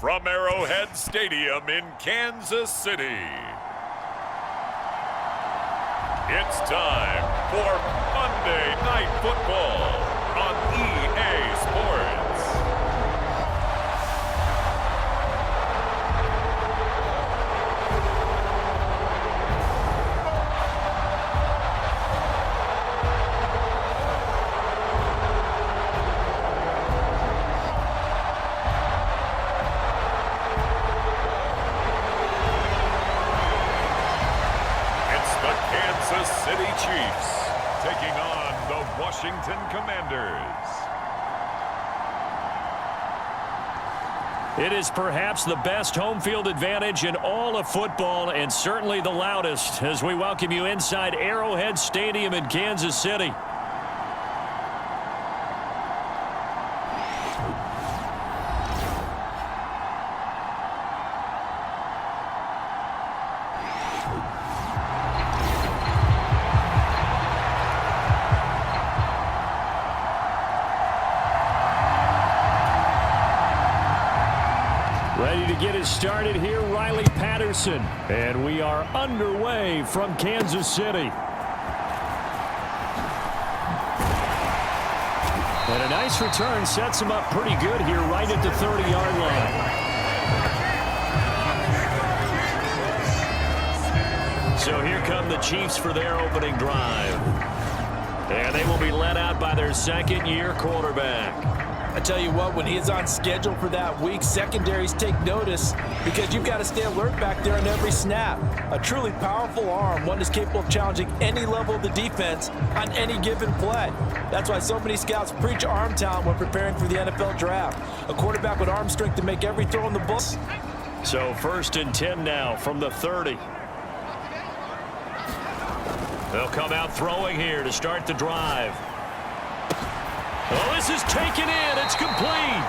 from Arrowhead Stadium in Kansas City. It's time for Monday Night Football on EA Sports. Kansas City Chiefs taking on the Washington Commanders. It is perhaps the best home field advantage in all of football, and certainly the loudest, as we welcome you inside Arrowhead Stadium in Kansas City. Ready to get it started here, Riley Patterson. And we are underway from Kansas City. And a nice return sets him up pretty good here right at the 30-yard line. So here come the Chiefs for their opening drive. And they will be led out by their second-year quarterback. I tell you what, when he's on schedule for that week, secondaries take notice because you've got to stay alert back there on every snap. A truly powerful arm, one is capable of challenging any level of the defense on any given play. That's why so many scouts preach arm talent when preparing for the NFL draft. A quarterback with arm strength to make every throw in the book. So 1st and 10 now from the 30. They'll come out throwing here to start the drive. Oh, this is taken in. It's complete.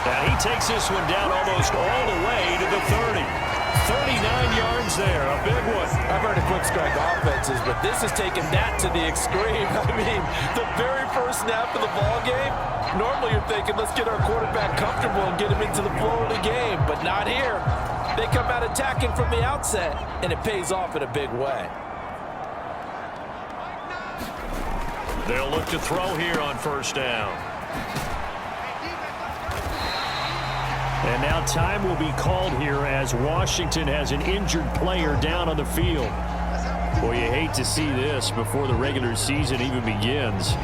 And he takes this one down almost all the way to the 30. 39 yards there, a big one. I've heard of quick strike offenses, but this has taken that to the extreme. I mean, the very first snap of the ball game, normally you're thinking, let's get our quarterback comfortable and get him into the flow of the game, but not here. They come out attacking from the outset, and it pays off in a big way. They'll look to throw here on 1st down. And now time will be called here as Washington has an injured player down on the field. Boy, you hate to see this before the regular season even begins.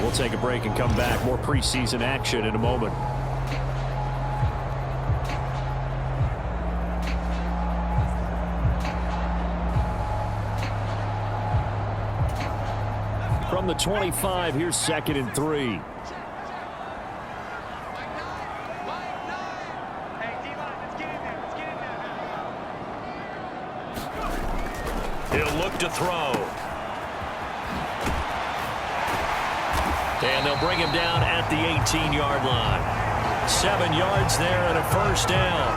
We'll take a break and come back. More preseason action in a moment. From the 25, here's 2nd and 3. He'll look to throw. And they'll bring him down at the 18-yard line. 7 yards there and a 1st down.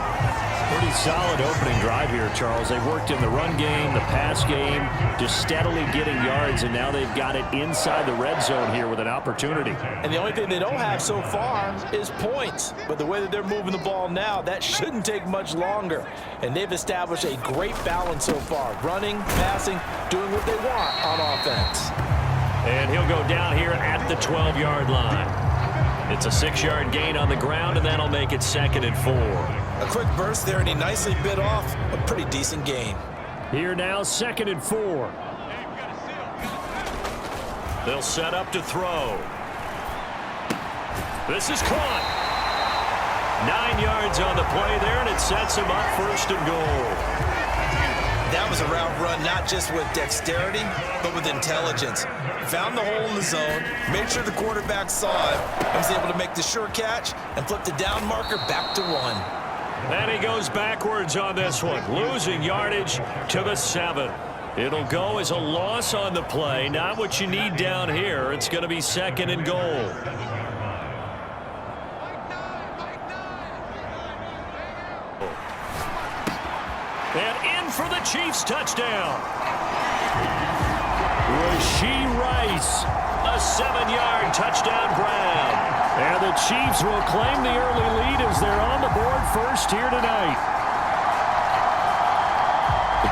Pretty solid opening drive here, Charles. They've worked in the run game, the pass game, just steadily getting yards, and now they've got it inside the red zone here with an opportunity. And the only thing they don't have so far is points. But the way that they're moving the ball now, that shouldn't take much longer. And they've established a great balance so far. Running, passing, doing what they want on offense. And he'll go down here at the 12-yard line. It's a 6-yard gain on the ground, and that'll make it 2nd and 4. A quick burst there, and he nicely bit off a pretty decent gain. Here now, 2nd and 4. They'll set up to throw. This is caught. 9 yards on the play there, and it sets him up 1st and goal. That was a route run not just with dexterity, but with intelligence. Found the hole in the zone, made sure the quarterback saw it, and was able to make the sure catch and flip the down marker back to 1. And he goes backwards on this one, losing yardage to the 7. It'll go as a loss on the play, not what you need down here. It's going to be 2nd and goal. And in for the Chiefs touchdown. Rashee Rice, a 7-yard touchdown grab. And the Chiefs will claim the early lead as they're on the board first here tonight.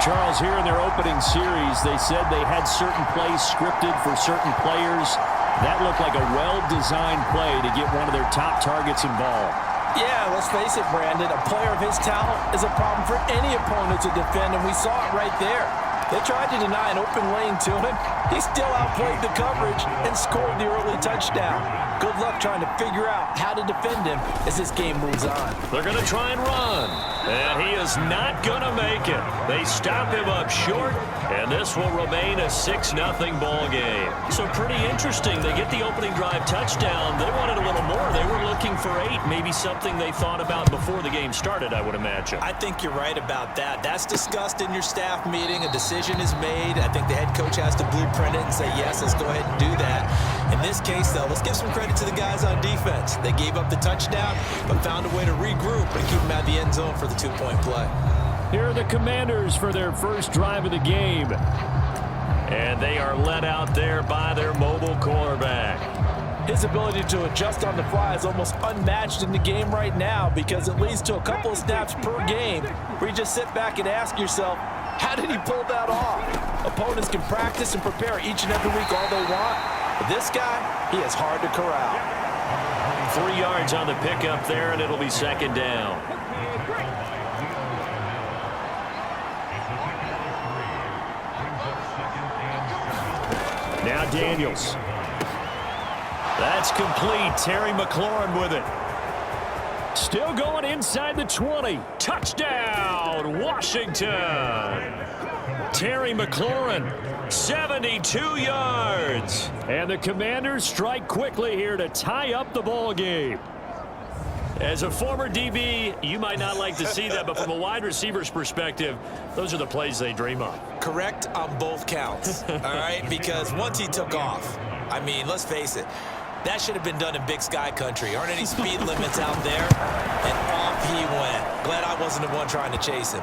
Charles, here in their opening series, they said they had certain plays scripted for certain players. That looked like a well-designed play to get one of their top targets involved. Yeah, let's face it, Brandon. A player of his talent is a problem for any opponent to defend, and we saw it right there. They tried to deny an open lane to him. He still outplayed the coverage and scored the early touchdown. Good luck trying to figure out how to defend him as this game moves on. They're going to try and run, and he is not going to make it. They stop him up short, and this will remain a 6-0 ball game. So pretty interesting. They get the opening drive touchdown. They wanted a little more. They were looking for 8, maybe something they thought about before the game started, I would imagine. I think you're right about that. That's discussed in your staff meeting. A decision is made. I think the head coach has to blueprint it and say, yes, let's go ahead and do that. In this case, though, let's give some credit to the guys on defense. They gave up the touchdown, but found a way to regroup and keep them out of the end zone for the 2-point play. Here are the Commanders for their first drive of the game. And they are led out there by their mobile quarterback. His ability to adjust on the fly is almost unmatched in the game right now because it leads to a couple of snaps per game where you just sit back and ask yourself, how did he pull that off? Opponents can practice and prepare each and every week all they want. But this guy, he is hard to corral. 3 yards on the pickup there, and it'll be second down. Now Daniels. That's complete. Terry McLaurin with it. Still going inside the 20. Touchdown, Washington. Terry McLaurin, 72 yards. And the Commanders strike quickly here to tie up the ball game. As a former DB, you might not like to see that, but from a wide receiver's perspective, those are the plays they dream of. Correct on both counts, all right? Because once he took off, I mean, let's face it, that should have been done in Big Sky country. Aren't any speed limits out there? And off he went. Glad I wasn't the one trying to chase him.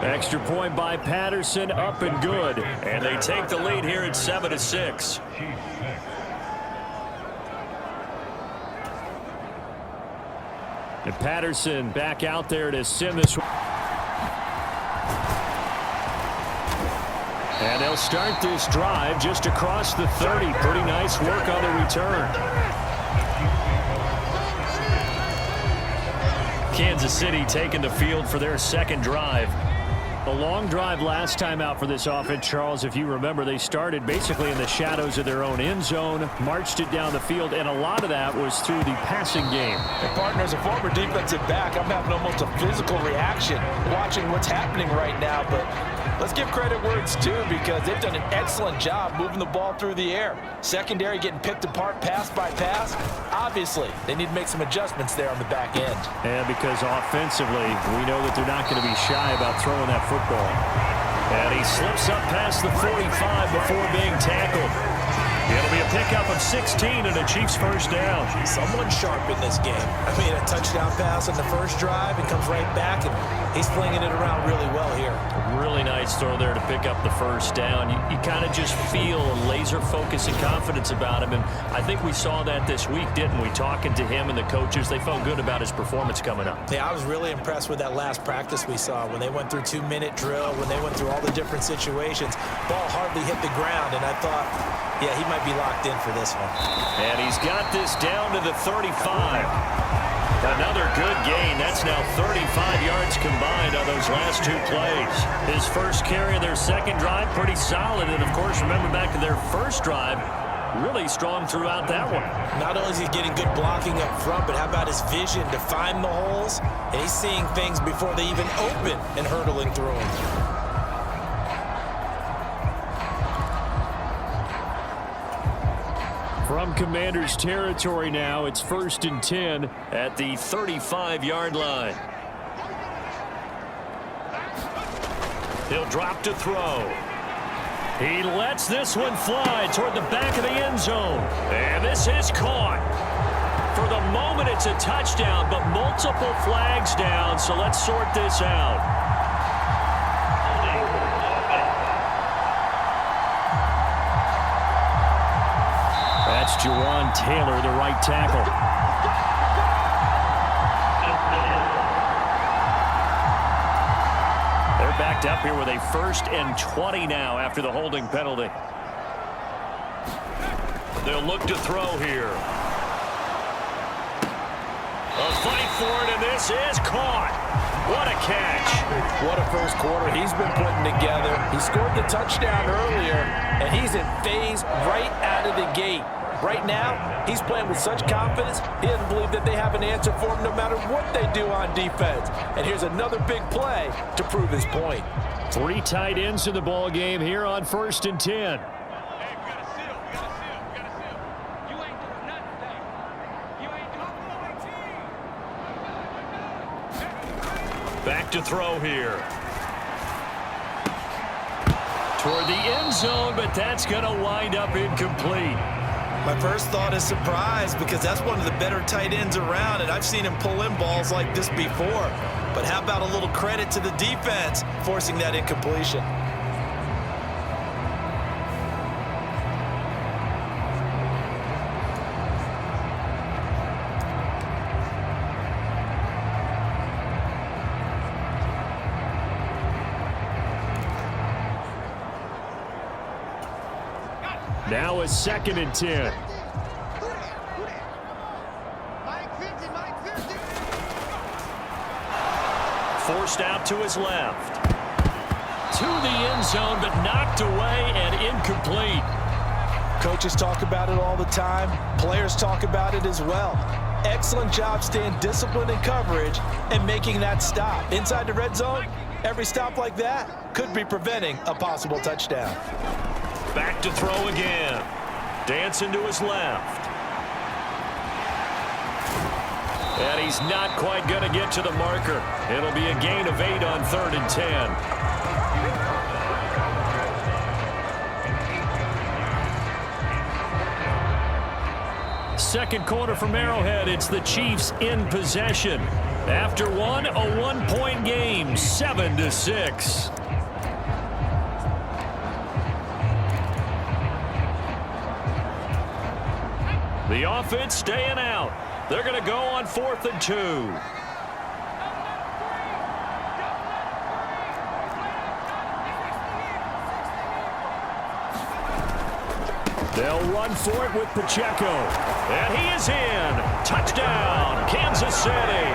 Extra point by Patterson, up and good. And they take the lead here at 7-6. And Patterson back out there to send this one. And they'll start this drive just across the 30. Pretty nice work on the return. Kansas City taking the field for their second drive. A long drive last time out for this offense, Charles. If you remember, they started basically in the shadows of their own end zone, marched it down the field, and a lot of that was through the passing game. And partner, as a former defensive back, I'm having almost a physical reaction watching what's happening right now. But let's give credit where it's due because they've done an excellent job moving the ball through the air. Secondary getting picked apart pass by pass. Obviously, they need to make some adjustments there on the back end. And because offensively, we know that they're not going to be shy about throwing that football. And he slips up past the 45 before being tackled. It'll be a pickup of 16 and a Chiefs first down. Someone sharp in this game. I mean, a touchdown pass on the first drive and comes right back, and he's flinging it around really well here. Really nice throw there to pick up the first down. You kind of just feel a laser focus and confidence about him, and I think we saw that this week, didn't we? Talking to him and the coaches, they felt good about his performance coming up. Yeah, I was really impressed with that last practice we saw when they went through 2-minute drill, when they went through all the different situations. Ball hardly hit the ground, and I thought, yeah, he might be locked in for this one. And he's got this down to the 35. Another good gain. That's now 35 yards combined on those last 2 plays. His first carry of their second drive, pretty solid. And, of course, remember back to their first drive, really strong throughout that one. Not only is he getting good blocking up front, but how about his vision to find the holes? And he's seeing things before they even open and hurtling through them. From Commanders territory now, it's 1st and 10 at the 35-yard line. He'll drop to throw. He lets this one fly toward the back of the end zone. And this is caught. For the moment, it's a touchdown, but multiple flags down, so let's sort this out. It's Jawan Taylor, the right tackle. They're backed up here with a 1st and 20 now after the holding penalty. They'll look to throw here. A fight for it, and this is caught. What a catch. What a first quarter he's been putting together. He scored the touchdown earlier, and he's in phase right out of the gate. Right now, he's playing with such confidence, he doesn't believe that they have an answer for him no matter what they do on defense. And here's another big play to prove his point. 3 tight ends in the ball game here on 1st and 10. Back to throw here. Toward the end zone, but that's going to wind up incomplete. My first thought is surprise because that's one of the better tight ends around, and I've seen him pull in balls like this before. But how about a little credit to the defense forcing that incompletion? Now a 2nd and 10. Forced out to his left. To the end zone, but knocked away and incomplete. Coaches talk about it all the time. Players talk about it as well. Excellent job staying disciplined in coverage and making that stop. Inside the red zone, every stop like that could be preventing a possible touchdown. Back to throw again. Dancing to his left. And he's not quite going to get to the marker. It'll be a gain of 8 on 3rd and 10. Second quarter from Arrowhead. It's the Chiefs in possession. After one, a 1-point game, 7-6. The offense staying out. They're going to go on 4th and 2. They'll run for it with Pacheco. And he is in. Touchdown, Kansas City.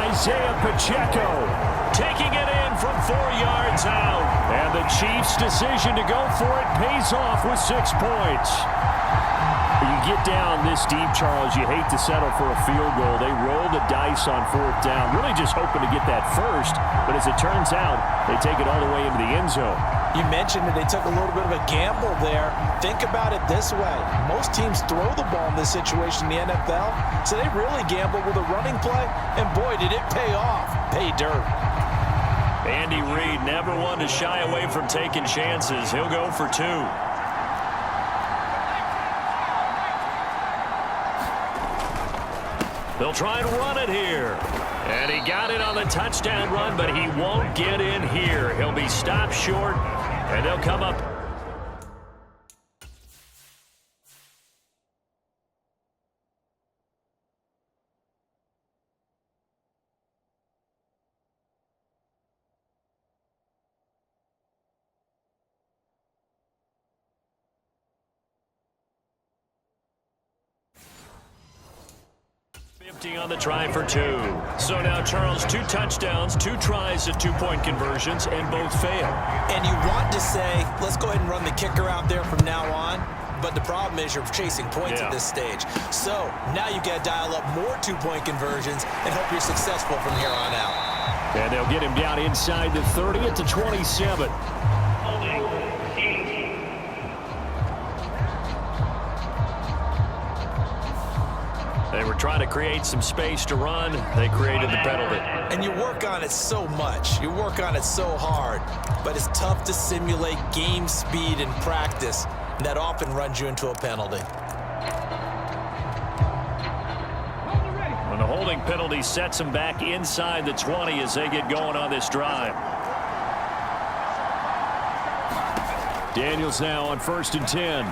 Isaiah Pacheco taking it in from 4 yards out. And the Chiefs' decision to go for it pays off with 6 points. You get down this deep, Charles, you hate to settle for a field goal. They roll the dice on 4th down, really just hoping to get that first. But as it turns out, they take it all the way into the end zone. You mentioned that they took a little bit of a gamble there. Think about it this way. Most teams throw the ball in this situation in the NFL, so they really gamble with a running play, and boy, did it pay off. Pay dirt. Andy Reid never one to shy away from taking chances. He'll go for 2. They'll try and run it here. And he got it on the touchdown run, but he won't get in here. He'll be stopped short, and they'll come up. On the try for 2. So now, Charles, 2 touchdowns, 2 tries at 2-point conversions, and both fail. And you want to say, let's go ahead and run the kicker out there from now on. But the problem is you're chasing points at this stage. So now you got to dial up more 2-point conversions and hope you're successful from here on out. And they'll get him down inside the 30 at the 27. They were trying to create some space to run. They created the penalty. And you work on it so much. You work on it so hard. But it's tough to simulate game speed in practice. And that often runs you into a penalty. And the holding penalty sets them back inside the 20 as they get going on this drive. Daniels now on 1st and 10.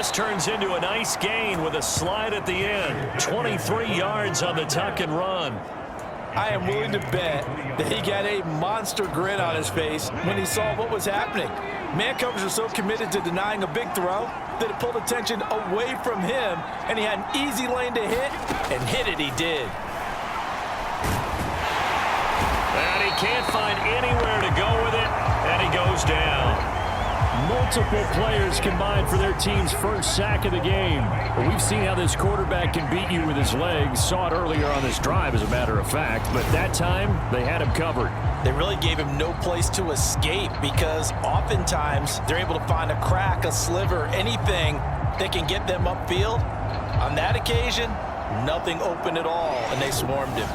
this turns into a nice gain with a slide at the end. 23 yards on the tuck and run. I am willing to bet that he got a monster grin on his face when he saw what was happening. Man coverage was so committed to denying a big throw that it pulled attention away from him, and he had an easy lane to hit, and hit it he did. And he can't find anywhere to go with it, and he goes down. Multiple players combined for their team's first sack of the game. But we've seen how this quarterback can beat you with his legs. Saw it earlier on this drive, as a matter of fact. But that time, they had him covered. They really gave him no place to escape because oftentimes they're able to find a crack, a sliver, anything that can get them upfield. On that occasion, nothing open at all, and they swarmed him.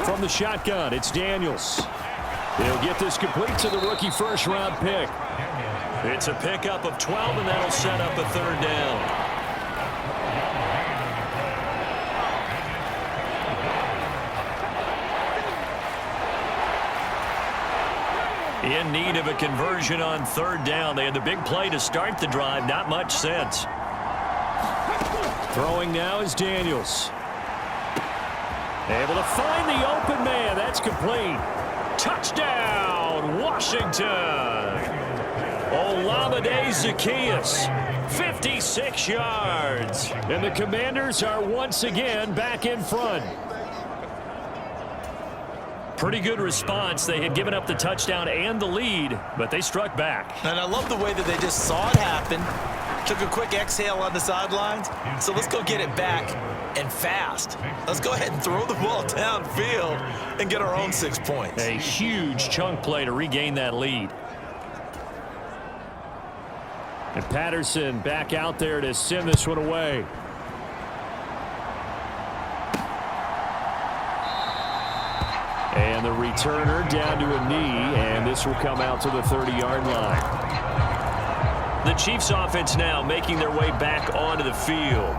From the shotgun, it's Daniels. He'll get this complete to the rookie first-round pick. It's a pickup of 12, and that'll set up a third down. In need of a conversion on third down. They had the big play to start the drive. Not much sense. Throwing now is Daniels. Able to find the open man. That's complete. Touchdown, Washington. Olamide Zaccheaus, 56 yards. And the Commanders are once again back in front. Pretty good response. They had given up the touchdown and the lead, but they struck back. And I love the way that they just saw it happen. Took a quick exhale on the sidelines. So let's go get it back and fast. Let's go ahead and throw the ball downfield and get our own 6 points. A huge chunk play to regain that lead. And Patterson back out there to send this one away. And the returner down to a knee, and this will come out to the 30-yard line. The Chiefs offense now making their way back onto the field.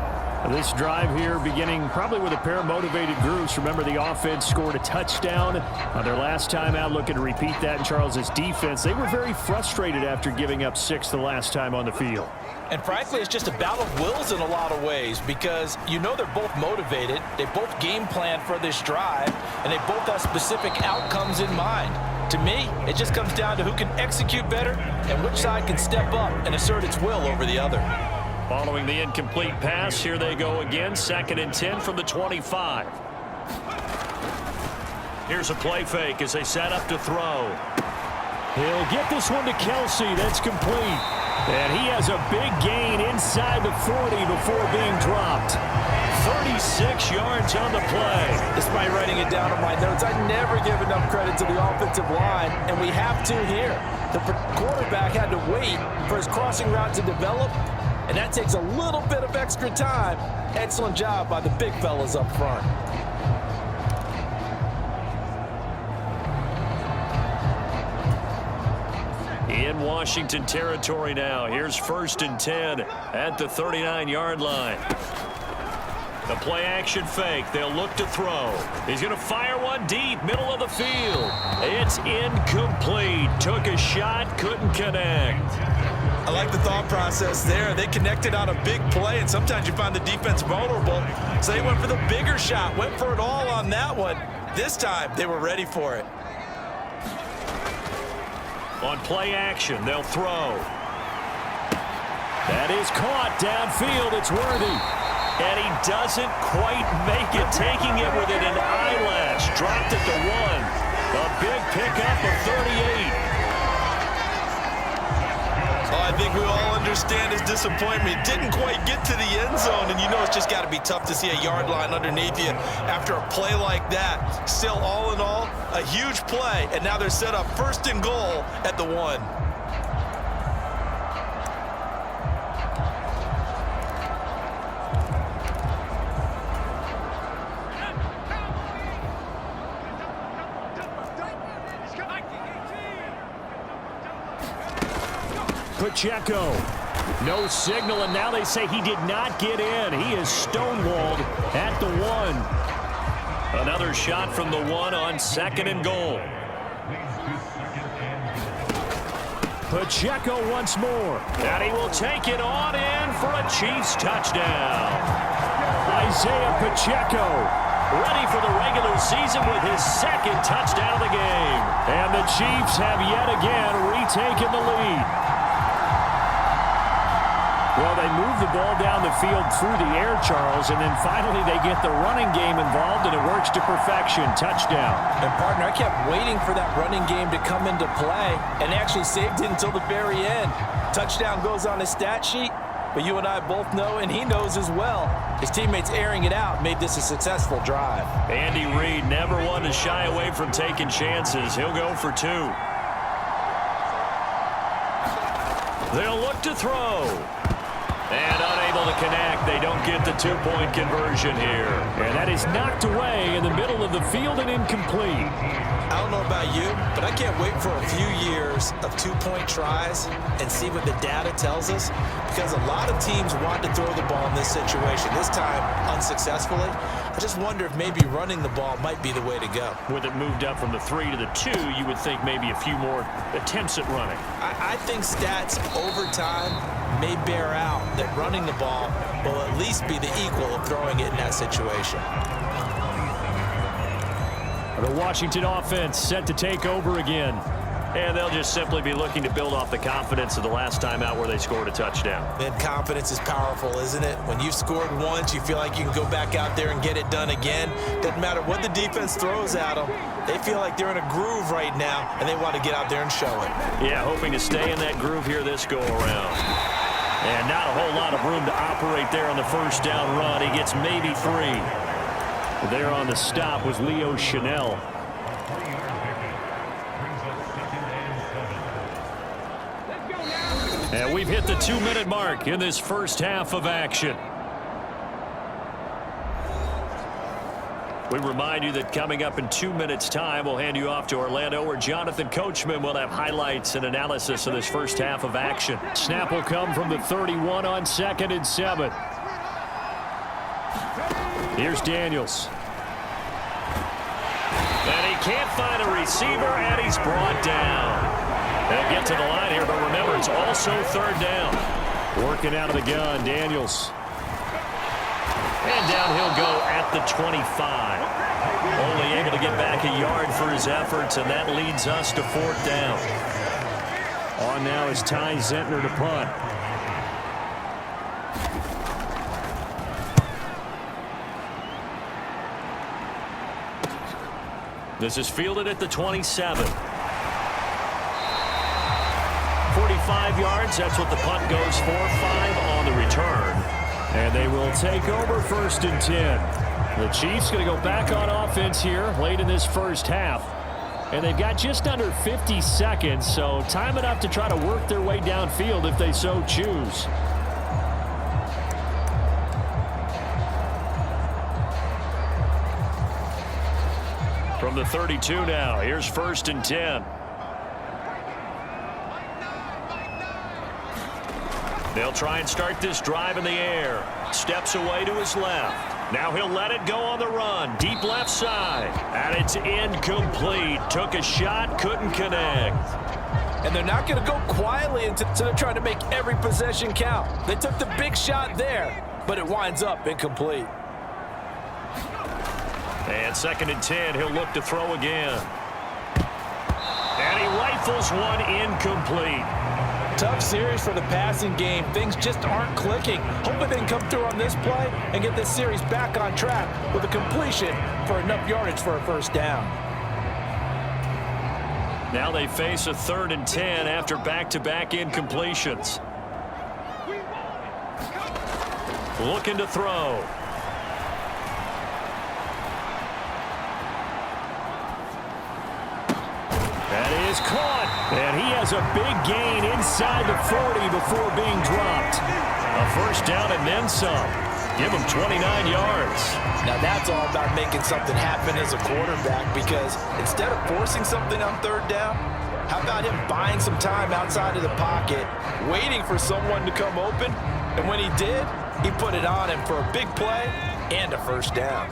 This drive here beginning probably with a pair of motivated groups. Remember, the offense scored a touchdown on their last time out, looking to repeat that in Charles's defense. They were very frustrated after giving up 6 the last time on the field. And frankly, it's just a battle of wills in a lot of ways because you know they're both motivated. They both game plan for this drive, and they both have specific outcomes in mind. To me, it just comes down to who can execute better and which side can step up and assert its will over the other. Following the incomplete pass, here they go again. 2nd and 10 from the 25. Here's a play fake as they set up to throw. He'll get this one to Kelsey. That's complete. And he has a big gain inside the 40 before being dropped. 36 yards on the play. Despite writing it down on my notes, I never give enough credit to the offensive line, and we have to here. The quarterback had to wait for his crossing route to develop, and that takes a little bit of extra time. Excellent job by the big fellas up front. In Washington territory now. Here's 1st and 10 at the 39-yard line. The play action fake. They'll look to throw. He's going to fire one deep, middle of the field. It's incomplete. Took a shot, couldn't connect. I like the thought process there. They connected on a big play, and sometimes you find the defense vulnerable. So they went for the bigger shot, went for it all on that one. This time, they were ready for it. On play action, they'll throw. That is caught downfield. It's Worthy. And he doesn't quite make it, taking it within an eyelash. Dropped it to 1. A big pickup of 38. Oh, I think we all understand his disappointment. Didn't quite get to the end zone, and you know it's just got to be tough to see a yard line underneath you after a play like that. Still, all in all, a huge play, and now they're set up 1st and goal at the 1. Pacheco. No signal, and now they say he did not get in. He is stonewalled at the 1. Another shot from the 1 on 2nd and goal. Pacheco once more. And he will take it on in for a Chiefs touchdown. Isaiah Pacheco ready for the regular season with his 2nd touchdown of the game. And the Chiefs have yet again retaken the lead. Well, they move the ball down the field through the air, Charles, and then finally they get the running game involved, and it works to perfection. Touchdown. And, partner, I kept waiting for that running game to come into play and actually saved it until the very end. Touchdown goes on his stat sheet, but you and I both know, and he knows as well, his teammates airing it out made this a successful drive. Andy Reid never one to shy away from taking chances. He'll go for 2. They'll look to throw. And unable to connect. They don't get the 2-point conversion here. And that is knocked away in the middle of the field and incomplete. I don't know about you, but I can't wait for a few years of 2-point tries and see what the data tells us, because a lot of teams want to throw the ball in this situation, this time unsuccessfully. I just wonder if maybe running the ball might be the way to go. With it moved up from the 3 to the 2, you would think maybe a few more attempts at running. I think stats over time may bear out that running the ball will at least be the equal of throwing it in that situation. The Washington offense set to take over again. And they'll just simply be looking to build off the confidence of the last time out where they scored a touchdown. And confidence is powerful, isn't it? When you've scored once, you feel like you can go back out there and get it done again. Doesn't matter what the defense throws at them. They feel like they're in a groove right now, and they want to get out there and show it. Yeah, hoping to stay in that groove here this go-around. And not a whole lot of room to operate there on the first down run. He gets maybe 3. There on the stop was Leo Chanel. And we've hit the 2-minute mark in this first half of action. We remind you that coming up in 2 minutes' time, we'll hand you off to Orlando, where Jonathan Coachman will have highlights and analysis of this first half of action. Snap will come from the 31 on 2nd and 7. Here's Daniels. And he can't find a receiver, and he's brought down. They'll get to the line here, but remember, it's also 3rd down. Working out of the gun, Daniels. And down he'll go at the 25. Only able to get back a yard for his efforts, and that leads us to 4th down. On now is Ty Zentner to punt. This is fielded at the 27. 45 yards, that's what the punt goes for. 5 on the return. And they will take over 1st and 10. The Chiefs going to go back on offense here late in this first half. And they've got just under 50 seconds, so time enough to try to work their way downfield if they so choose. From the 32 now, here's 1st and 10. They'll try and start this drive in the air. Steps away to his left. Now he'll let it go on the run. Deep left side. And it's incomplete. Took a shot, couldn't connect. And they're not going to go quietly until they're trying to make every possession count. They took the big shot there, but it winds up incomplete. And 2nd and 10, he'll look to throw again. And he rifles one incomplete. Tough series for the passing game. Things just aren't clicking. Hoping they can come through on this play and get this series back on track with a completion for enough yardage for a 1st down. Now they face a 3rd and 10 after back-to-back incompletions. Looking to throw. That is caught, and he has a big gain inside the 40 before being dropped. A 1st down and then some. Give him 29 yards. Now that's all about making something happen as a quarterback, because instead of forcing something on 3rd down, How about him buying some time outside of the pocket, waiting for someone to come open? And when he did, he put it on him for a big play and a first down.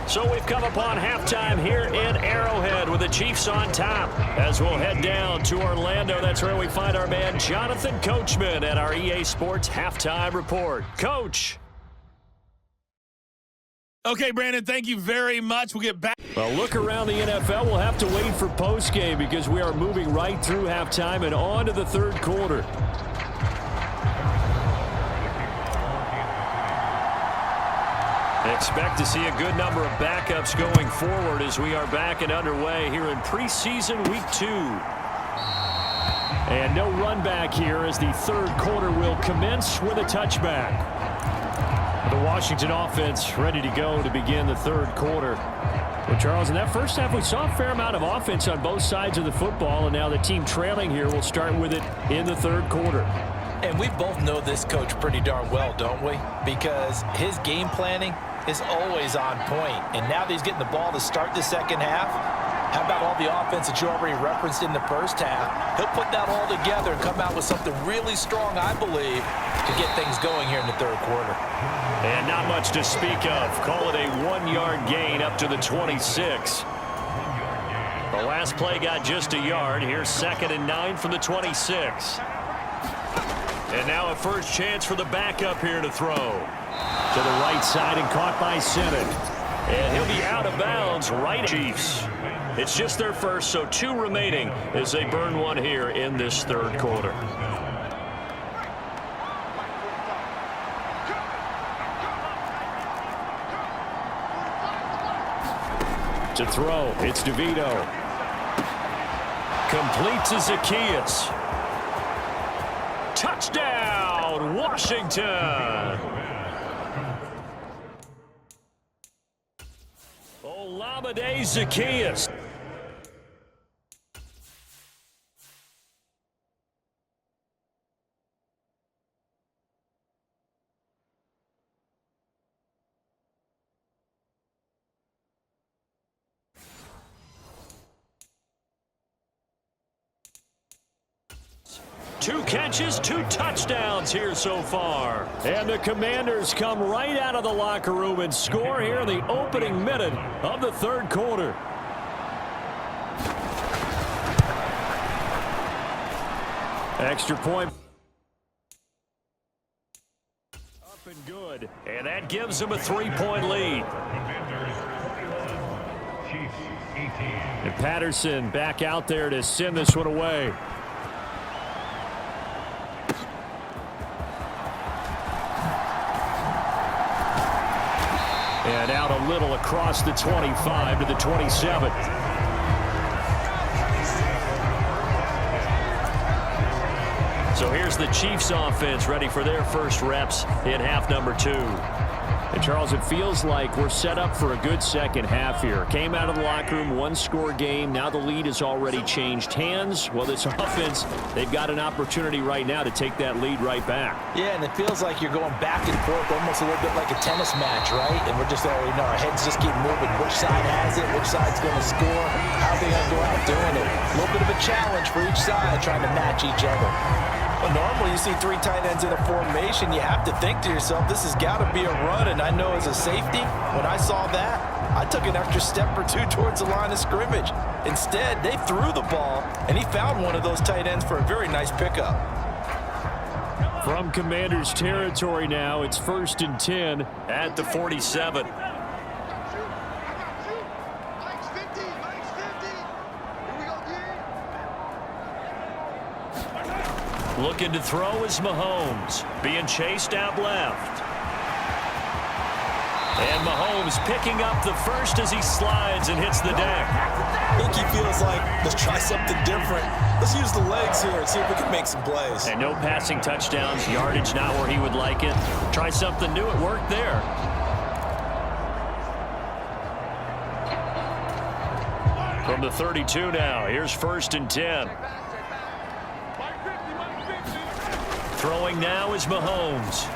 So we've come upon halftime here in Arrowhead with the Chiefs on top. As we'll head down to Orlando, that's where we find our man Jonathan Coachman at our EA Sports Halftime Report. Coach. Okay, Brandon, thank you very much. We'll get back. Well, look around the NFL. We'll have to wait for postgame because we are moving right through halftime and on to the third quarter. Expect to see a good number of backups going forward as we are back and underway here in preseason week 2. And no run back here as the third quarter will commence with a touchback. The Washington offense ready to go to begin the third quarter. Well, Charles, in that first half, we saw a fair amount of offense on both sides of the football, and now the team trailing here will start with it in the third quarter. And we both know this coach pretty darn well, don't we? Because his game planning is always on point. And now that he's getting the ball to start the second half, how about all the offense that you already referenced in the first half? He'll put that all together and come out with something really strong, I believe, to get things going here in the third quarter. And not much to speak of. Call it a 1-yard gain up to the 26. The last play got just a yard. Here's 2nd and 9 from the 26. And now a first chance for the backup here to throw. To the right side and caught by Sinnott. And he'll be out of bounds right. Chiefs. It's just their first, so 2 remaining as they burn one here in this third quarter. To throw, it's DeVito. Complete to Zacchaeus. Touchdown, Washington. Olamide Zacchaeus. Two catches, 2 touchdowns here so far. And the Commanders come right out of the locker room and score here in the opening minute of the third quarter. Extra point. Up and good. And that gives them a 3-point lead. And Patterson back out there to send this one away. And out a little across the 25 to the 27. So here's the Chiefs offense ready for their first reps in half number 2. And Charles, it feels like we're set up for a good second half here. Came out of the locker room, 1-score game. Now the lead has already changed hands. Well, this offense, they've got an opportunity right now to take that lead right back. Yeah, and it feels like you're going back and forth almost a little bit like a tennis match, right? And we're just already know our heads just keep moving. Which side has it? Which side's going to score? How are they going to go out doing it? A little bit of a challenge for each side trying to match each other. Well, normally you see 3 tight ends in a formation, you have to think to yourself, this has got to be a run. And I know as a safety, when I saw that, I took an extra step or 2 towards the line of scrimmage. Instead, they threw the ball, and he found one of those tight ends for a very nice pickup. From Commanders territory now, it's 1st and 10 at the 47. Looking to throw is Mahomes. Being chased out left. And Mahomes picking up the first as he slides and hits the deck. I think he feels like, let's try something different. Let's use the legs here and see if we can make some plays. And no passing touchdowns, yardage not where he would like it. Try something new, it worked there. From the 32 now, here's 1st and 10. Throwing now is Mahomes.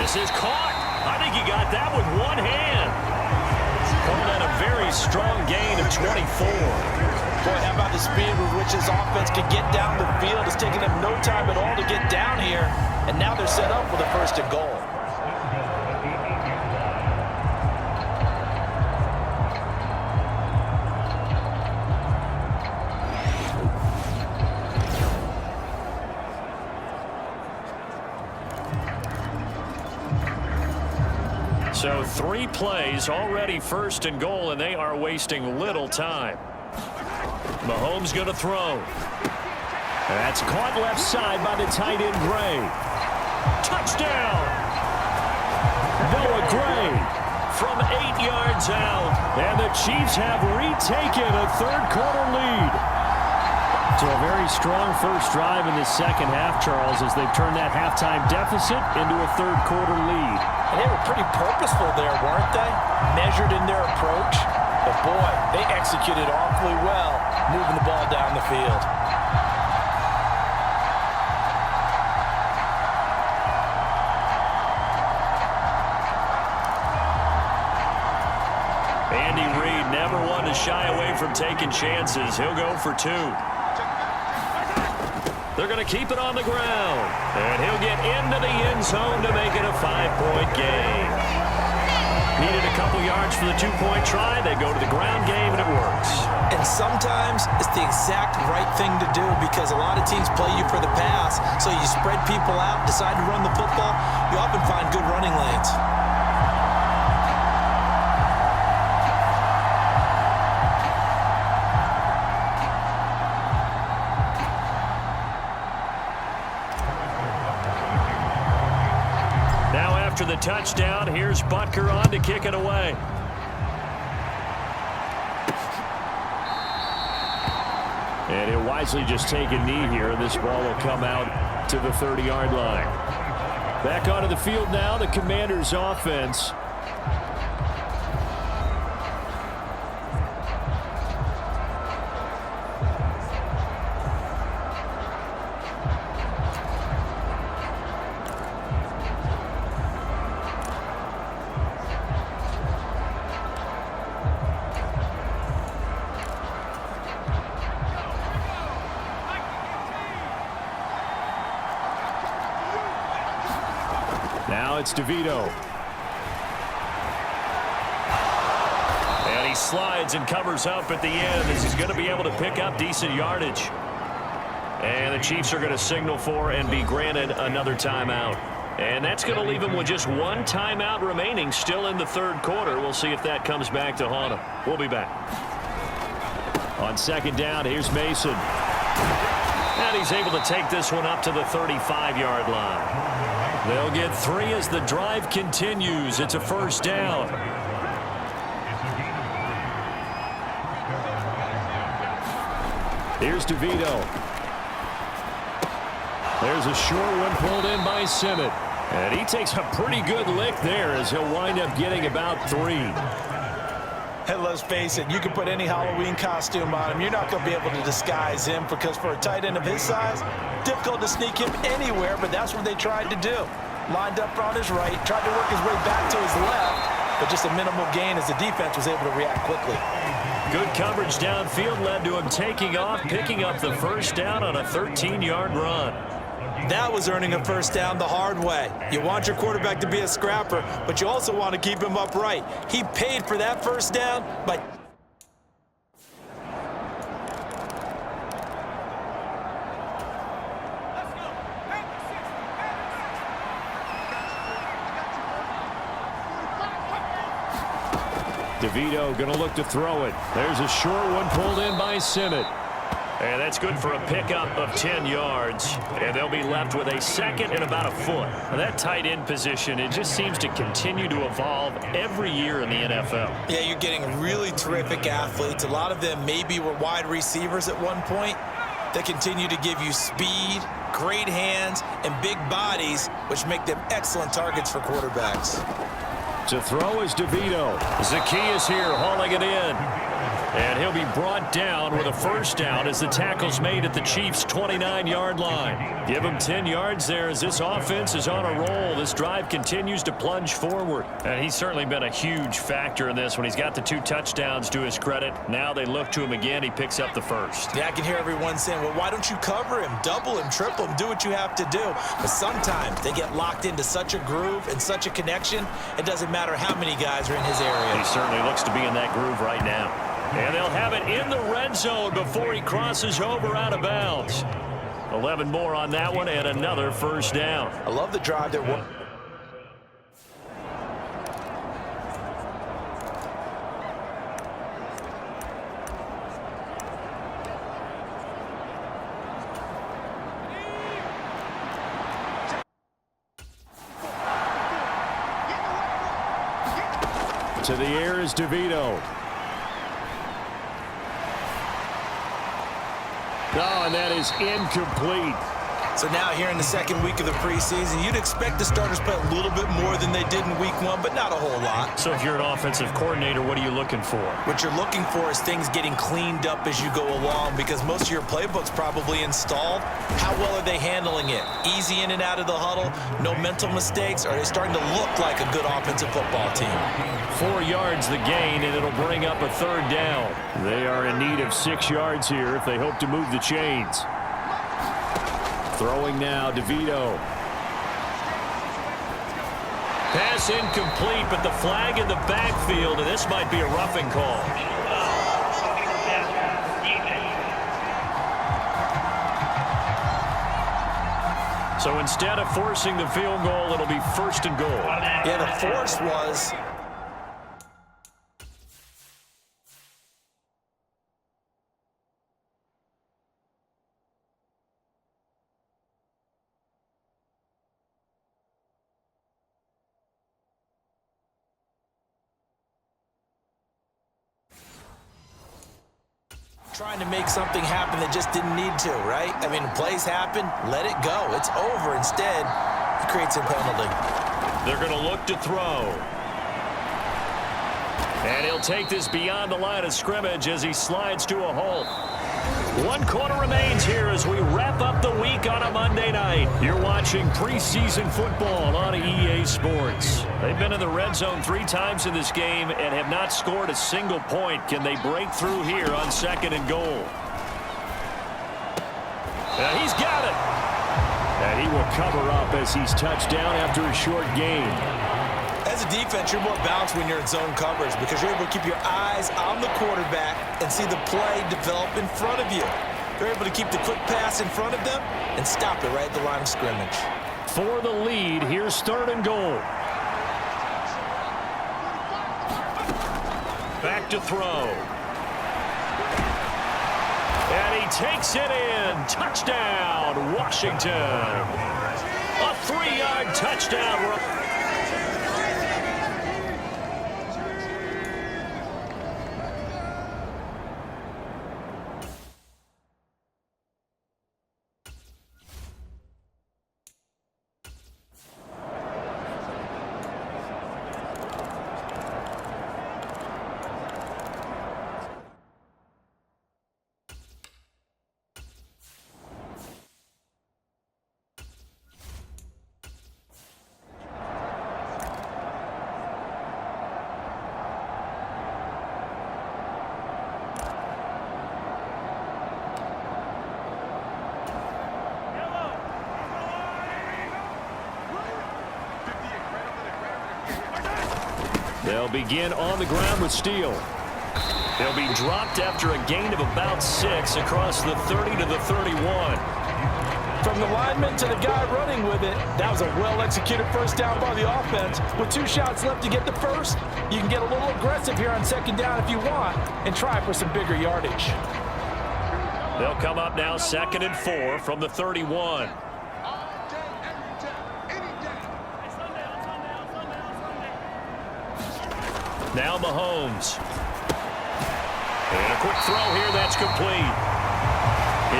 This is caught. I think he got that with one hand. Called that a very strong gain of 24. Boy, how about the speed with which his offense can get down the field? It's taken them no time at all to get down here, and now they're set up with a first and goal. So 3 plays, already first and goal, and they are wasting little time. Mahomes going to throw. That's caught left side by the tight end, Gray. Touchdown! Noah Gray from 8 yards out, and the Chiefs have retaken a third-quarter lead. So a very strong first drive in the second half, Charles, as they've turned that halftime deficit into a third-quarter lead. And they were pretty purposeful there, weren't they? Measured in their approach. But, boy, they executed awfully well, moving the ball down the field. Andy Reid never one to shy away from taking chances. He'll go for 2. They're going to keep it on the ground. And he'll get into the end zone to make it a 5-point game. Needed a couple yards for the 2-point try. They go to the ground game, and it works. And sometimes it's the exact right thing to do because a lot of teams play you for the pass. So you spread people out, decide to run the football. You often find good running lanes. After the touchdown, here's Butker on to kick it away. And he'll wisely just take a knee here, and this ball will come out to the 30-yard line. Back onto the field now, the Commanders' offense. Now it's DeVito. And he slides and covers up at the end as he's going to be able to pick up decent yardage. And the Chiefs are going to signal for and be granted another timeout. And that's going to leave them with just 1 timeout remaining still in the third quarter. We'll see if that comes back to haunt them. We'll be back. On second down, here's Mason. And he's able to take this one up to the 35-yard line. They'll get 3 as the drive continues. It's a first down. Here's DeVito. There's a short one pulled in by Simmett. And he takes a pretty good lick there as he'll wind up getting about 3. And let's face it, you can put any Halloween costume on him. You're not going to be able to disguise him because for a tight end of his size, difficult to sneak him anywhere, but that's what they tried to do. Lined up on his right, tried to work his way back to his left, but just a minimal gain as the defense was able to react quickly. Good coverage downfield led to him taking off, picking up the first down on a 13-yard run. That was earning a first down the hard way. You want your quarterback to be a scrapper, but you also want to keep him upright. He paid for that first down, but DeVito going to look to throw it. There's a short one pulled in by Simmett. And that's good for a pickup of 10 yards. And they'll be left with a second and about a foot. Now that tight end position, it just seems to continue to evolve every year in the NFL. yeah, you're getting really terrific athletes. A lot of them maybe were wide receivers at one point. They continue to give you speed, great hands, and big bodies, which make them excellent targets for quarterbacks. To throw is DeVito. Zacchaeus here hauling it in. And he'll be brought down with a first down as the tackle's made at the Chiefs' 29-yard line. Give him 10 yards there as this offense is on a roll. This drive continues to plunge forward. And he's certainly been a huge factor in this when he's got the 2 touchdowns to his credit. Now they look to him again. He picks up the first. Yeah, I can hear everyone saying, well, why don't you cover him, double him, triple him, do what you have to do. But sometimes they get locked into such a groove and such a connection, it doesn't matter how many guys are in his area. He certainly looks to be in that groove right now. And they'll have it in the red zone before he crosses over out of bounds. 11 more on that one and another first down. I love the drive that worked. To the air is DeVito. Oh, and that is incomplete. So now here in the second week of the preseason, you'd expect the starters play a little bit more than they did in week 1, but not a whole lot. So if you're an offensive coordinator, what are you looking for? What you're looking for is things getting cleaned up as you go along, because most of your playbook's probably installed. How well are they handling it? Easy in and out of the huddle, no mental mistakes, or are they starting to look like a good offensive football team? 4 yards the gain, and it'll bring up a third down. They are in need of 6 yards here if they hope to move the chains. Throwing now, DeVito. Pass incomplete, but the flag in the backfield, and this might be a roughing call. So instead of forcing the field goal, it'll be 1st and goal. Yeah, the force was... trying to make something happen that just didn't need to, right? I mean, plays happen, let it go. It's over. Instead, it creates a penalty. They're going to look to throw. And he'll take this beyond the line of scrimmage as he slides to a halt. 1 quarter remains here as we wrap up the week on a Monday night. You're watching preseason football on EA Sports. They've been in the red zone 3 times in this game and have not scored a single point. Can they break through here on 2nd and goal? He's got it. And he will cover up as he's touched down after a short gain. As a defense, you're more balanced when you're in zone coverage because you're able to keep your eyes on the quarterback and see the play develop in front of you. You're able to keep the quick pass in front of them and stop it right at the line of scrimmage. For the lead, here's 3rd and goal. Back to throw. And he takes it in. Touchdown, Washington. A 3-yard touchdown. They'll begin on the ground with Steele. They'll be dropped after a gain of about 6 across the 30 to the 31. From the lineman to the guy running with it, that was a well-executed first down by the offense. With 2 shots left to get the first, you can get a little aggressive here on 2nd down if you want and try for some bigger yardage. They'll come up now 2nd and 4 from the 31. Now Mahomes. And a quick throw here, that's complete.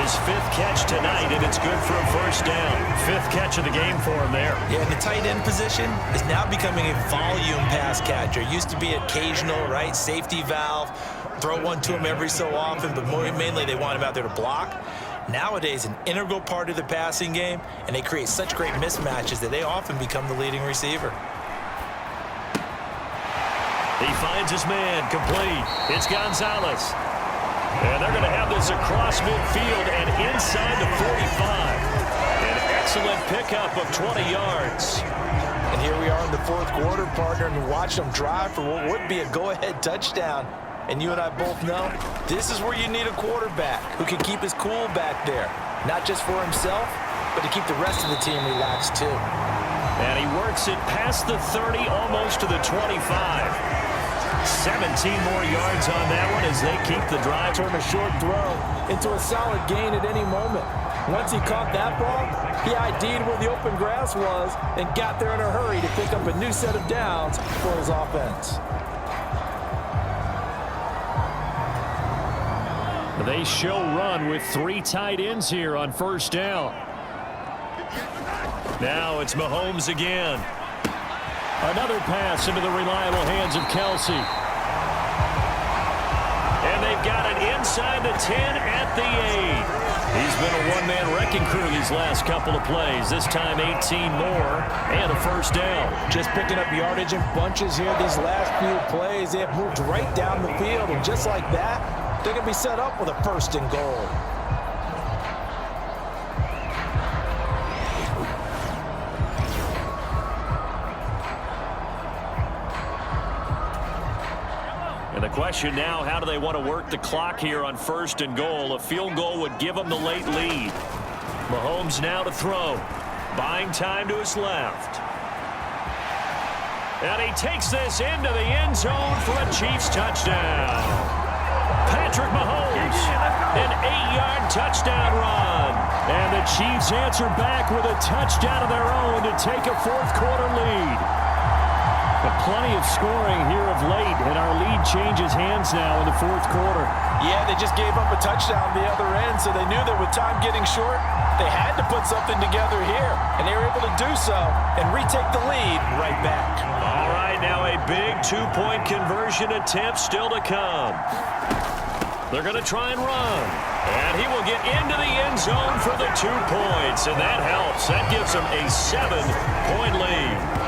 His 5th catch tonight, and it's good for a first down. 5th catch of the game for him there. Yeah, and the tight end position is now becoming a volume pass catcher. Used to be occasional, right? Safety valve. throw one to him every so often, but mainly they want him out there to block. Nowadays, an integral part of the passing game, and they create such great mismatches that they often become the leading receiver. He finds his man, complete. It's Gonzalez. And they're going to have this across midfield and inside the 45. An excellent pickup of 20 yards. And here we are in the fourth quarter, partner, and watch them drive for what would be a go-ahead touchdown. And you and I both know this is where you need a quarterback who can keep his cool back there. Not just for himself, but to keep the rest of the team relaxed too. And he works it past the 30, almost to the 25. 17 more yards on that one as they keep the drive. Turn a short throw into a solid gain at any moment. Once he caught that ball, he ID'd where the open grass was and got there in a hurry to pick up a new set of downs for his offense. They show run with 3 tight ends here on first down. Now it's Mahomes again. Another pass into the reliable hands of Kelsey. And they've got it inside the 10 at the 8. He's been a one-man wrecking crew these last couple of plays. This time 18 more and a first down. Just picking up yardage in bunches here these last few plays. They have moved right down the field, and just like that, they're going to be set up with a first and goal. And the question now, how do they want to work the clock here on first and goal? A field goal would give them the late lead. Mahomes now to throw. Buying time to his left. And he takes this into the end zone for a Chiefs touchdown. Patrick Mahomes, an 8-yard touchdown run. And the Chiefs answer back with a touchdown of their own to take a fourth quarter lead. But plenty of scoring here of late, and our lead changes hands now in the fourth quarter. Yeah, they just gave up a touchdown the other end, so they knew that with time getting short, they had to put something together here, and they were able to do so and retake the lead right back. All right, now a big two-point conversion attempt still to come. They're going to try and run, and he will get into the end zone for the 2 points, and that helps. That gives them a 7-point lead.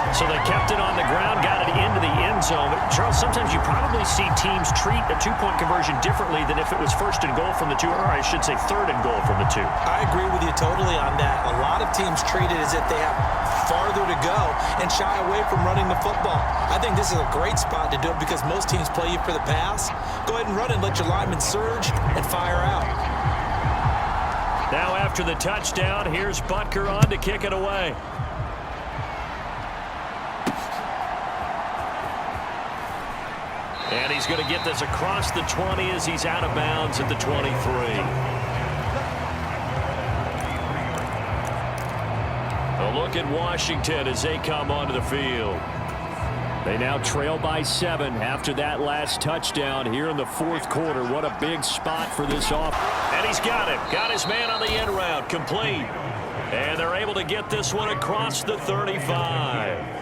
So they kept it on the ground, got it into the end zone. But Charles, sometimes you probably see teams treat a two-point conversion differently than if it was first and goal from the 2, or I should say third and goal from the 2. I agree with you totally on that. A lot of teams treat it as if they have farther to go and shy away from running the football. I think this is a great spot to do it because most teams play you for the pass. Go ahead and run and let your linemen surge and fire out. Now after the touchdown, here's Butker on to kick it away. And he's going to get this across the 20 as he's out of bounds at the 23. A look at Washington as they come onto the field. They now trail by 7 after that last touchdown here in the fourth quarter. What a big spot for this offense. And he's got it. Got his man on the end route. Complete. And they're able to get this one across the 35.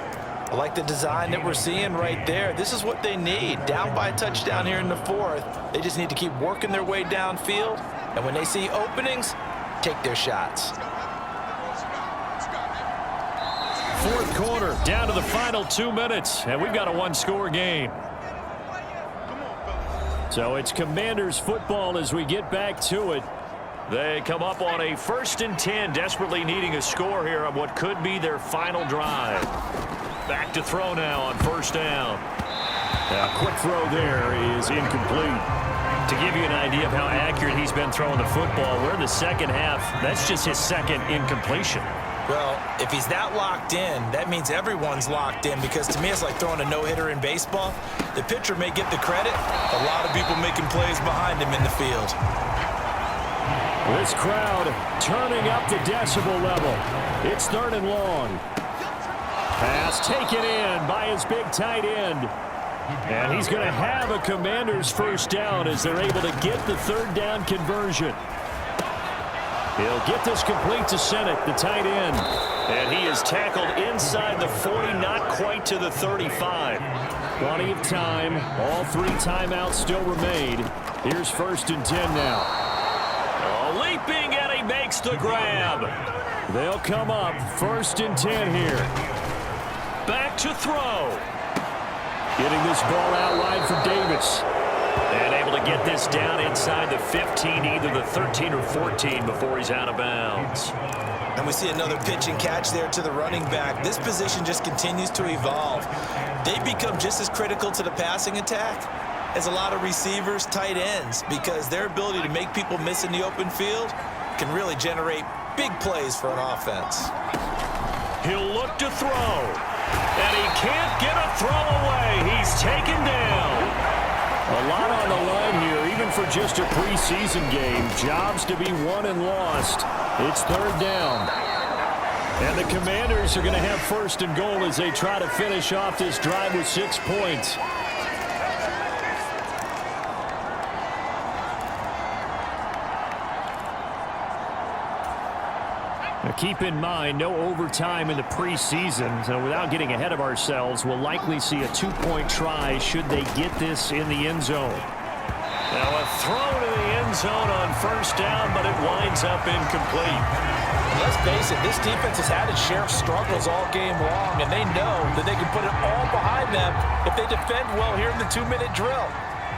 I like the design that we're seeing right there. This is what they need. Down by a touchdown here in the fourth. They just need to keep working their way downfield. And when they see openings, take their shots. Fourth quarter, down to the final 2 minutes. And we've got a one-score game. So it's Commanders football as we get back to it. They come up on a 1st and 10, desperately needing a score here on what could be their final drive. Back to throw now on first down. A quick throw there is incomplete. To give you an idea of how accurate he's been throwing the football, we're in the second half. That's just his second incompletion. Well, if he's that locked in, that means everyone's locked in, because to me it's like throwing a no-hitter in baseball. The pitcher may get the credit. A lot of people making plays behind him in the field. This crowd turning up the decibel level. It's 3rd and long. Pass taken in by his big tight end. And he's going to have a Commanders first down as they're able to get the 3rd down conversion. He'll get this complete to Sennett, the tight end. And he is He's tackled inside the 40, not quite to the 35. Plenty of time. All 3 timeouts still remain. Here's 1st and 10 now. Oh, leaping, and he makes the grab. They'll come up 1st and 10 here. Back to throw. Getting this ball out wide for Davis. And able to get this down inside the 15, either the 13 or 14 before he's out of bounds. And we see another pitch and catch there to the running back. This position just continues to evolve. They become just as critical to the passing attack as a lot of receivers, tight ends, because their ability to make people miss in the open field can really generate big plays for an offense. He'll look to throw. And he can't get a throw away. He's taken down. A lot on the line here, even for just a preseason game. Jobs to be won and lost. It's 3rd down. And the Commanders are going to have 1st and goal as they try to finish off this drive with 6 points. Now keep in mind, no overtime in the preseason, so without getting ahead of ourselves, we'll likely see a 2-point try should they get this in the end zone. Now a throw to the end zone on 1st down, but it winds up incomplete. Let's face it, this defense has had its share of struggles all game long, and they know that they can put it all behind them if they defend well here in the 2-minute drill.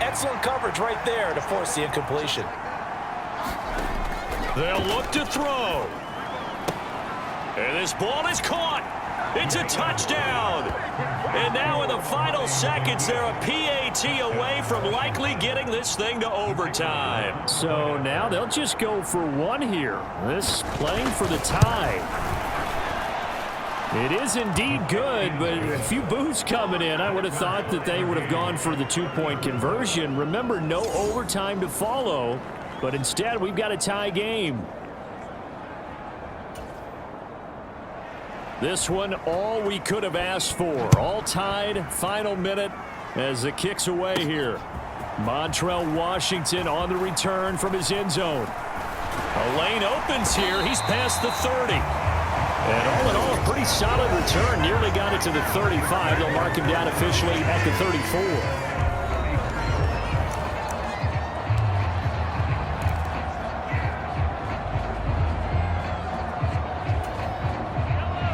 Excellent coverage right there to force the incompletion. They'll look to throw. And this ball is caught. It's a touchdown. And now in the final seconds, they're a PAT away from likely getting this thing to overtime. So now they'll just go for 1 here. This playing for the tie. It is indeed good, but a few boos coming in. I would have thought that they would have gone for the 2-point conversion. Remember, no overtime to follow, but instead we've got a tie game. This one, all we could have asked for. All tied, final minute as the kick's away here. Montrell Washington on the return from his end zone. A lane opens here. He's past the 30. And all in all, a pretty solid return. Nearly got it to the 35. They'll mark him down officially at the 34.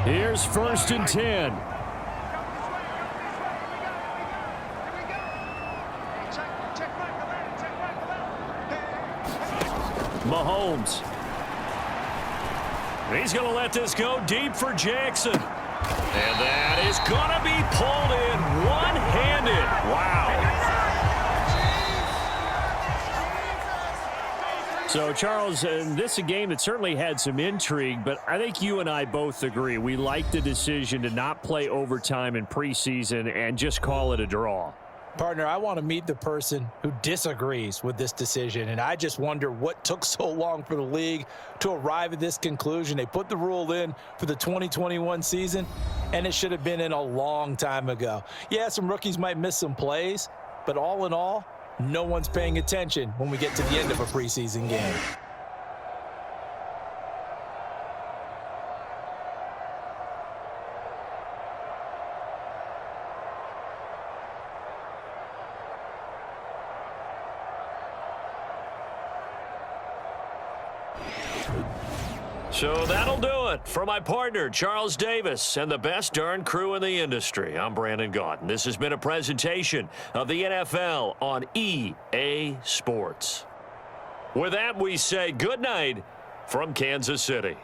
Here's 1st and 10. Mahomes. He's going to let this go deep for Jackson. And that is going to be pulled in one-handed. Wow. So, Charles, this is a game that certainly had some intrigue, but I think you and I both agree. We like the decision to not play overtime in preseason and just call it a draw. Partner, I want to meet the person who disagrees with this decision, and I just wonder what took so long for the league to arrive at this conclusion. They put the rule in for the 2021 season, and it should have been in a long time ago. Yeah, some rookies might miss some plays, but all in all, no one's paying attention when we get to the end of a preseason game. So that'll do it for my partner, Charles Davis, and the best darn crew in the industry. I'm Brandon Gaudin. This has been a presentation of the NFL on EA Sports. With that, we say good night from Kansas City.